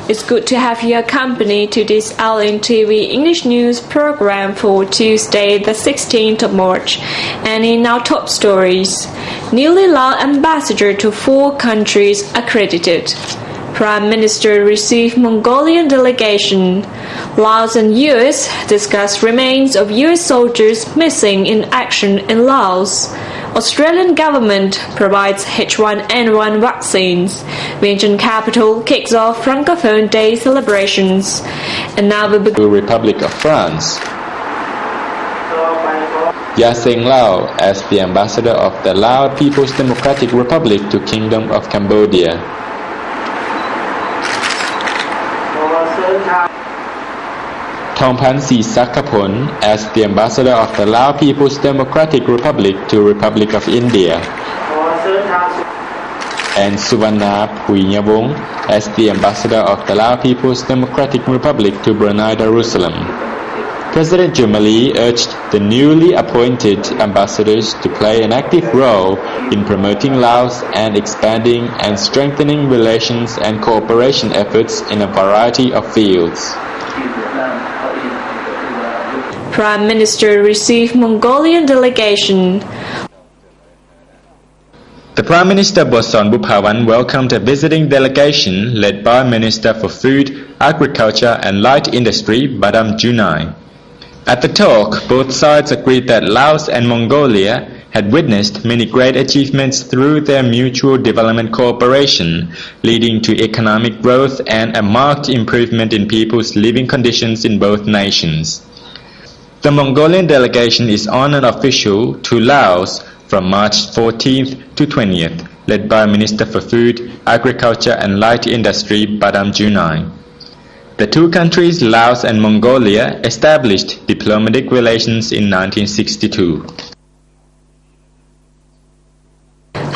It's good to have your company to this LNTV English news program for Tuesday, the 16th of March. And in our top stories, newly Laos ambassador to 4 countries accredited. Prime Minister received Mongolian delegation. Laos and US discuss remains of US soldiers missing in action in Laos. Australian government provides H1N1 vaccines. Vientiane capital kicks off Francophone Day celebrations. And now we begin. Republic of France. Yaseng Lao as the ambassador of the Lao People's Democratic Republic to Kingdom of Cambodia. Thongpan Srisakhapol as the ambassador of the Lao People's Democratic Republic to Republic of India. And Suvarna Phuyavong as the ambassador of the Lao People's Democratic Republic to Brunei Darussalam. President Jumali urged the newly appointed ambassadors to play an active role in promoting Laos and expanding and strengthening relations and cooperation efforts in a variety of fields. Prime Minister received Mongolian delegation. The Prime Minister Boson Buphawan welcomed a visiting delegation led by Minister for Food, Agriculture and Light Industry Badam Junai. At the talk, both sides agreed that Laos and Mongolia had witnessed many great achievements through their mutual development cooperation, leading to economic growth and a marked improvement in people's living conditions in both nations. The Mongolian delegation is on an official to Laos from March 14th to 20th, led by Minister for Food, Agriculture and Light Industry Badam Junai. The 2 countries, Laos and Mongolia, established diplomatic relations in 1962.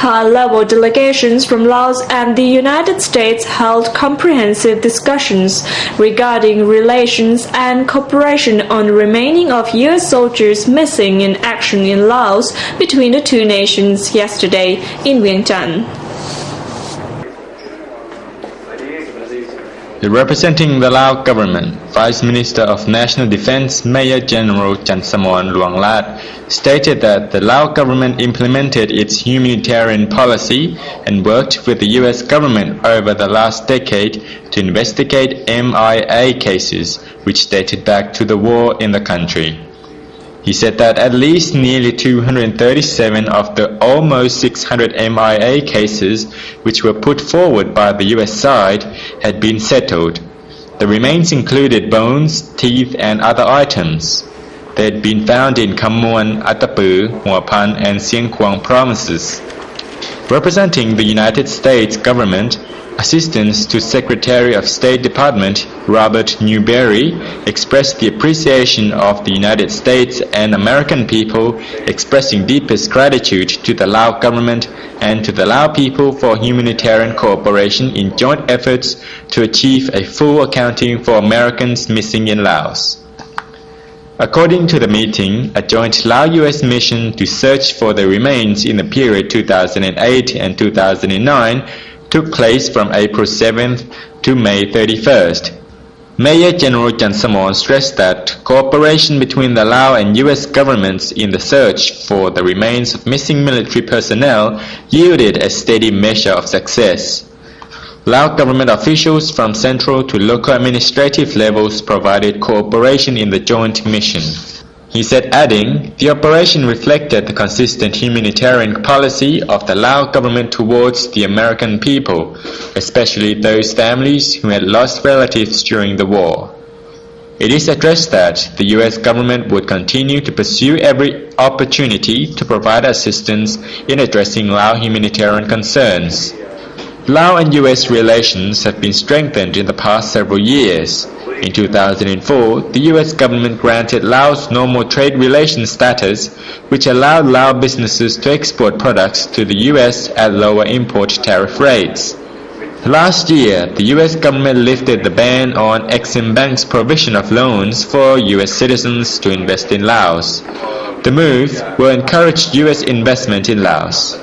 High-level delegations from Laos and the United States held comprehensive discussions regarding relations and cooperation on the remaining of US soldiers missing in action in Laos between the 2 nations yesterday in Vientiane. Representing the Lao government, Vice Minister of National Defense Major General Chantsamon Luanglat stated that the Lao government implemented its humanitarian policy and worked with the US government over the last decade to investigate MIA cases which dated back to the war in the country. He said that at least nearly 237 of the almost 600 MIA cases which were put forward by the US side had been settled. The remains included bones, teeth and other items. They had been found in Kham Muan, Attapeu, Hua Phan and Sieng Khwang provinces. Representing the United States government, Assistant to Secretary of State Department Robert Newberry expressed the appreciation of the United States and American people, expressing deepest gratitude to the Lao government and to the Lao people for humanitarian cooperation in joint efforts to achieve a full accounting for Americans missing in Laos. According to the meeting, a joint Lao-US mission to search for the remains in the period 2008 and 2009 took place from April 7th to May 31st. Major General Chantsamon stressed that cooperation between the Lao and US governments in the search for the remains of missing military personnel yielded a steady measure of success. Lao government officials from central to local administrative levels provided cooperation in the joint mission. He said, adding, the operation reflected the consistent humanitarian policy of the Lao government towards the American people, especially those families who had lost relatives during the war. It is addressed that the US government would continue to pursue every opportunity to provide assistance in addressing Lao humanitarian concerns. Lao and US relations have been strengthened in the past several years. In 2004, the US government granted Laos normal trade relations status, which allowed Lao businesses to export products to the US at lower import tariff rates. Last year, the US government lifted the ban on Exim Bank's provision of loans for US citizens to invest in Laos. The move will encourage US investment in Laos.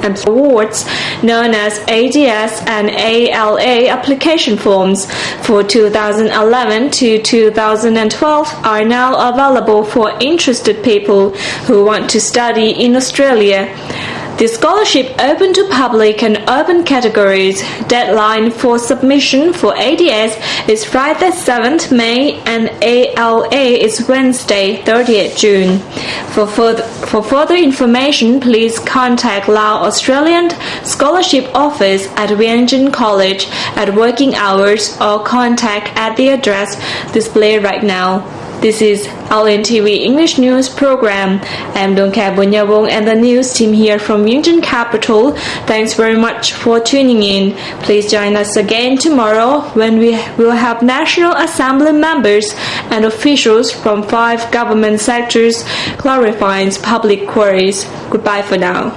and awards known as ADS and ALA application forms for 2011 to 2012 are now available for interested people who want to study in Australia. The scholarship open to public and open categories. Deadline for submission for ADS is Friday 7th May and ALA is Wednesday 30th June. For further information, please contact Lao Australian Scholarship Office at Vientiane College at working hours or contact at the address displayed right now. This is LNTV English News Program. I'm Dongkha Bunyawong and the news team here from Vientiane Capital. Thanks very much for tuning in. Please join us again tomorrow when we will have National Assembly members and officials from 5 government sectors clarifying public queries. Goodbye for now.